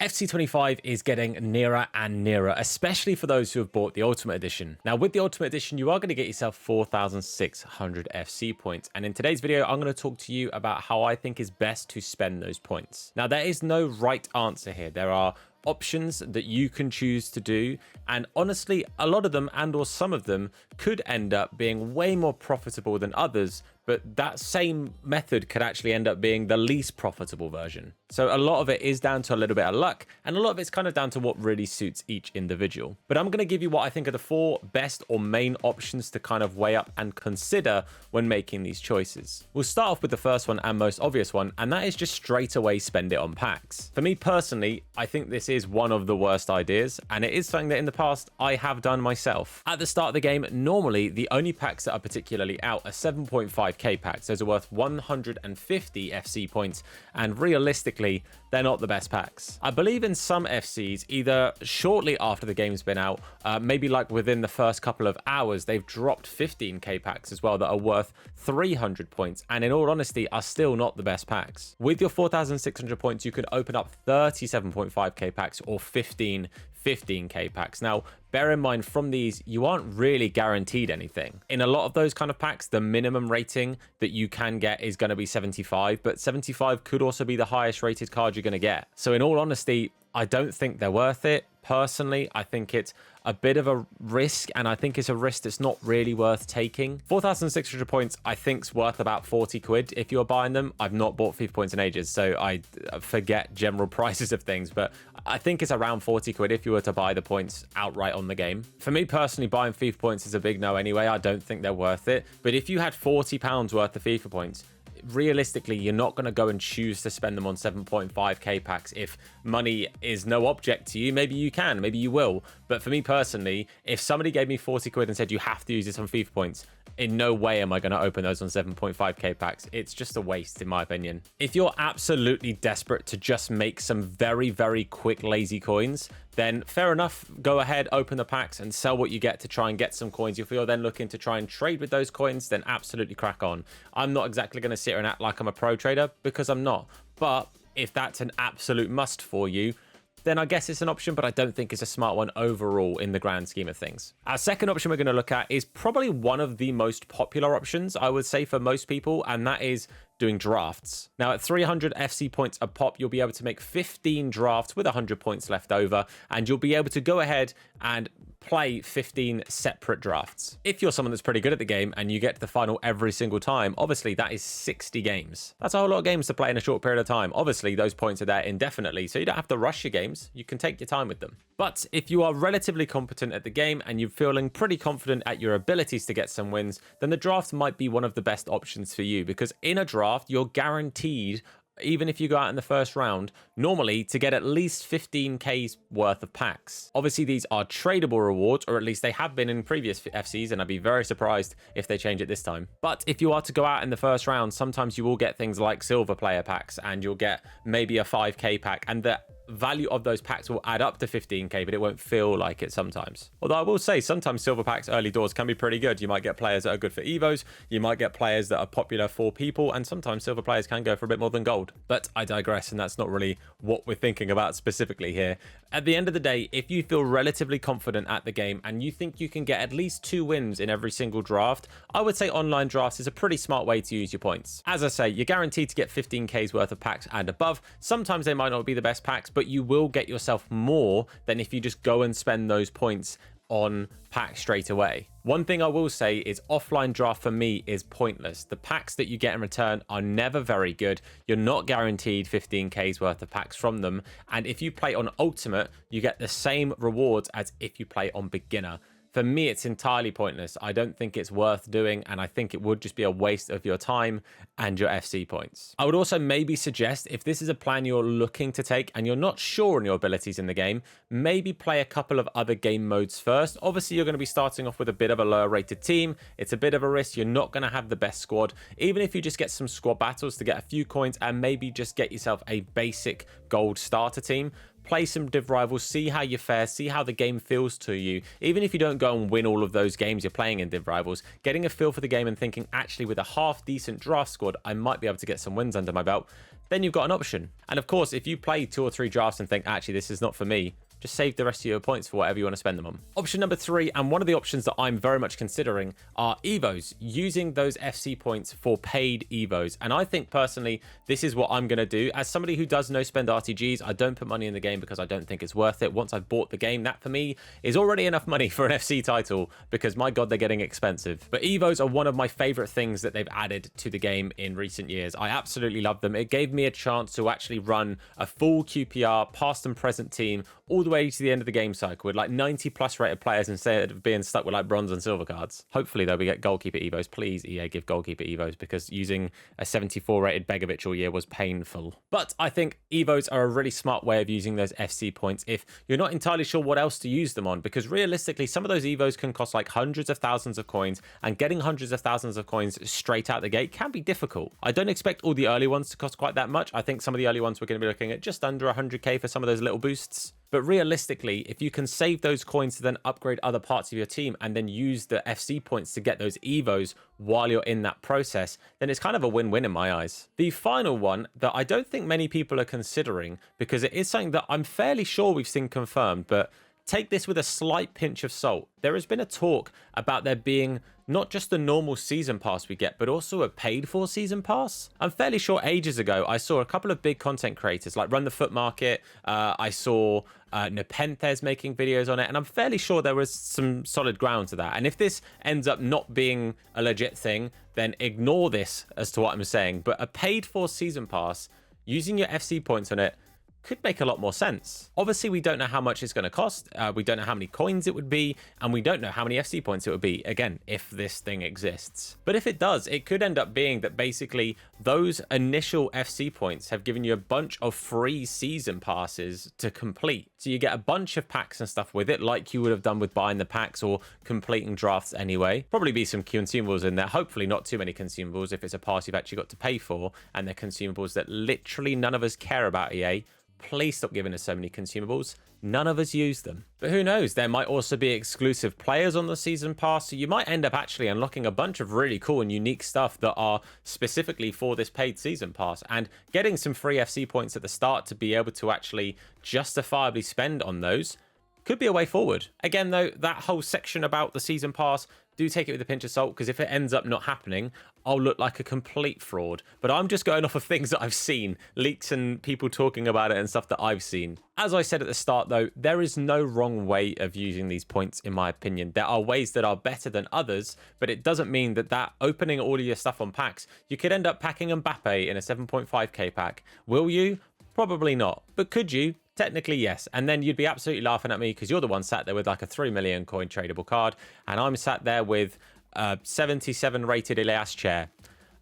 FC25 is getting nearer and nearer, especially for those who have bought the Ultimate Edition. Now, with the Ultimate Edition, you are going to get yourself 4,600 FC points. And in today's video, I'm going to talk to you about how I think is best to spend those points. Now, there is no right answer here. There are options that you can choose to do, and honestly a lot of them and or some of them could end up being way more profitable than others, but that same method could actually end up being the least profitable version. So a lot of it is down to a little bit of luck, and a lot of it's kind of down to what really suits each individual. But I'm going to give you what I think are the 4 best or main options to kind of weigh up and consider when making these choices. We'll start off with the first one and most obvious one, and that is just straight away spend it on packs. For me personally, I think this is one of the worst ideas, and it is something that in the past I have done myself. At the start of the game, normally the only packs that are particularly out are 7.5k packs. Those are worth 150 FC points, and realistically they're not the best packs. I believe in some FCs, either shortly after the game's been out, maybe like within the first couple of hours, they've dropped 15k packs as well that are worth 300 points, and in all honesty are still not the best packs. With your 4,600 points, you can open up 37.5k packs or 15k packs. Now, bear in mind, from these, you aren't really guaranteed anything. In a lot of those kind of packs, the minimum rating that you can get is going to be 75, but 75 could also be the highest rated card you're going to get. So in all honesty, I don't think they're worth it. Personally, I think it's a bit of a risk, and I think it's a risk that's not really worth taking. 4,600 points, I think, is worth about 40 quid if you're buying them. I've not bought FIFA points in ages, so I forget general prices of things, but I think it's around 40 quid if you were to buy the points outright on the game. For me personally, buying FIFA points is a big no anyway. I don't think they're worth it. But if you had £40 worth of FIFA points, realistically, you're not going to go and choose to spend them on 7.5k packs. If money is no object to you, maybe you can, maybe you will. But for me personally, if somebody gave me 40 quid and said you have to use this on FIFA points, in no way am I going to open those on 7.5k packs. It's just a waste, in my opinion. If you're absolutely desperate to just make some very, very quick lazy coins, then fair enough, go ahead, open the packs and sell what you get to try and get some coins. If you're then looking to try and trade with those coins, then absolutely crack on. I'm not exactly going to sit here and act like I'm a pro trader, because I'm not. But if that's an absolute must for you, then I guess it's an option, but I don't think it's a smart one overall in the grand scheme of things. Our second option we're going to look at is probably one of the most popular options, I would say, for most people, and that is doing drafts. Now, at 300 FC points a pop, you'll be able to make 15 drafts with 100 points left over, and you'll be able to go ahead and play 15 separate drafts. If you're someone that's pretty good at the game and you get to the final every single time, obviously that is 60 games. That's a whole lot of games to play in a short period of time. Obviously, those points are there indefinitely, so you don't have to rush your games. You can take your time with them. But if you are relatively competent at the game and you're feeling pretty confident at your abilities to get some wins, then the draft might be one of the best options for you, because in a draft, you're guaranteed, even if you go out in the first round, normally to get at least 15k's worth of packs. Obviously, these are tradable rewards, or at least they have been in previous FCs, and I'd be very surprised if they change it this time. But if you are to go out in the first round, sometimes you will get things like silver player packs, and you'll get maybe a 5k pack, and the value of those packs will add up to 15k, but it won't feel like it sometimes. Although I will say, sometimes silver packs early doors can be pretty good. You might get players that are good for evos, you might get players that are popular for people, and sometimes silver players can go for a bit more than gold. But I digress, and that's not really what we're thinking about specifically here. At the end of the day, if you feel relatively confident at the game and you think you can get at least 2 wins in every single draft, I would say online drafts is a pretty smart way to use your points. As I say, you're guaranteed to get 15k's worth of packs and above. Sometimes they might not be the best packs, but you will get yourself more than if you just go and spend those points on packs straight away. One thing I will say is offline draft for me is pointless. The packs that you get in return are never very good. You're not guaranteed 15k's worth of packs from them. And if you play on Ultimate, you get the same rewards as if you play on Beginner. For me, it's entirely pointless. I don't think it's worth doing, and I think it would just be a waste of your time and your FC points. I would also maybe suggest, if this is a plan you're looking to take and you're not sure on your abilities in the game, maybe play a couple of other game modes first. Obviously, you're going to be starting off with a bit of a lower rated team. It's a bit of a risk. You're not going to have the best squad. Even if you just get some squad battles to get a few coins and maybe just get yourself a basic gold starter team, play some Div Rivals, see how you fare, see how the game feels to you. Even if you don't go and win all of those games you're playing in Div Rivals, getting a feel for the game and thinking, actually, with a half decent draft squad, I might be able to get some wins under my belt, then you've got an option. And of course, if you play 2 or 3 drafts and think, actually, this is not for me, just save the rest of your points for whatever you want to spend them on. Option number 3, and one of the options that I'm very much considering, are Evos, using those FC points for paid Evos. And I think personally, this is what I'm going to do. As somebody who does no spend RTGs, I don't put money in the game because I don't think it's worth it. Once I've bought the game, that for me is already enough money for an FC title, because my God, they're getting expensive. But Evos are one of my favorite things that they've added to the game in recent years. I absolutely love them. It gave me a chance to actually run a full QPR past and present team all the way to the end of the game cycle with like 90 plus rated players instead of being stuck with like bronze and silver cards. Hopefully though, we get goalkeeper Evos. Please, EA, give goalkeeper Evos, because using a 74 rated Begovic all year was painful. But I think Evos are a really smart way of using those FC points if you're not entirely sure what else to use them on, because realistically, some of those Evos can cost like hundreds of thousands of coins, and getting hundreds of thousands of coins straight out the gate can be difficult. I don't expect all the early ones to cost quite that much. I think some of the early ones we're going to be looking at just under 100k for some of those little boosts. But realistically, if you can save those coins to then upgrade other parts of your team and then use the FC points to get those Evos while you're in that process, then it's kind of a win-win in my eyes. The final one that I don't think many people are considering, because it is something that I'm fairly sure we've seen confirmed, but take this with a slight pinch of salt. There has been a talk about there being not just the normal season pass we get, but also a paid for season pass. I'm fairly sure ages ago, I saw a couple of big content creators like Run the Foot Market. I saw Nepenthes making videos on it, and I'm fairly sure there was some solid ground to that. And if this ends up not being a legit thing, then ignore this as to what I'm saying. But a paid for season pass, using your FC points on it, could make a lot more sense. Obviously, we don't know how much it's going to cost. We don't know how many coins it would be, and we don't know how many FC points it would be, again, if this thing exists. But if it does, it could end up being that basically those initial FC points have given you a bunch of free season passes to complete. So you get a bunch of packs and stuff with it, like you would have done with buying the packs or completing drafts anyway. Probably be some consumables in there. Hopefully not too many consumables if it's a pass you've actually got to pay for, and they're consumables that literally none of us care about, EA. Please stop giving us so many consumables. None of us use them. But who knows? There might also be exclusive players on the season pass, so you might end up actually unlocking a bunch of really cool and unique stuff that are specifically for this paid season pass, and getting some free FC points at the start to be able to actually justifiably spend on those could be a way forward. Again, though, that whole section about the season pass, do take it with a pinch of salt, because if it ends up not happening, I'll look like a complete fraud. But I'm just going off of things that I've seen, leaks and people talking about it and stuff that I've seen. As I said at the start, though, there is no wrong way of using these points, in my opinion. There are ways that are better than others, but it doesn't mean that opening all of your stuff on packs, you could end up packing Mbappe in a 7.5k pack. Will you? Probably not. But could you? Technically, yes. And then you'd be absolutely laughing at me because you're the one sat there with like a 3 million coin tradable card, and I'm sat there with a 77 rated Elias chair.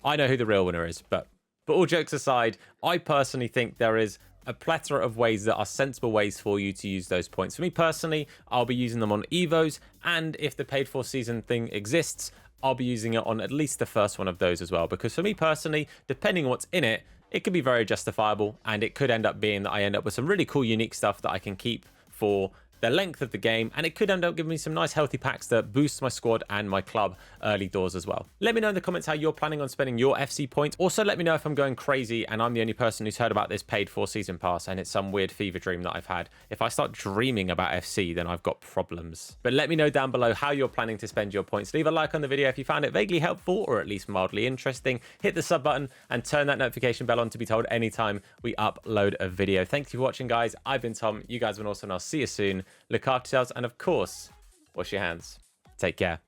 I know who the real winner is, but all jokes aside, I personally think there is a plethora of ways that are sensible ways for you to use those points. For me personally, I'll be using them on Evos, and if the paid for season thing exists, I'll be using it on at least the first one of those as well. Because for me personally, depending on what's in it, it could be very justifiable, and it could end up being that I end up with some really cool, unique stuff that I can keep for the length of the game, and it could end up giving me some nice healthy packs that boost my squad and my club early doors as well. Let me know in the comments how you're planning on spending your FC points. Also, let me know if I'm going crazy and I'm the only person who's heard about this paid for season pass and it's some weird fever dream that I've had. If I start dreaming about FC, then I've got problems. But let me know down below how you're planning to spend your points. Leave a like on the video if you found it vaguely helpful or at least mildly interesting. Hit the sub button and turn that notification bell on to be told anytime we upload a video. Thank you for watching, guys. I've been Tom. You guys have been awesome, and I'll see you soon. Look after yourselves, and of course, wash your hands. Take care.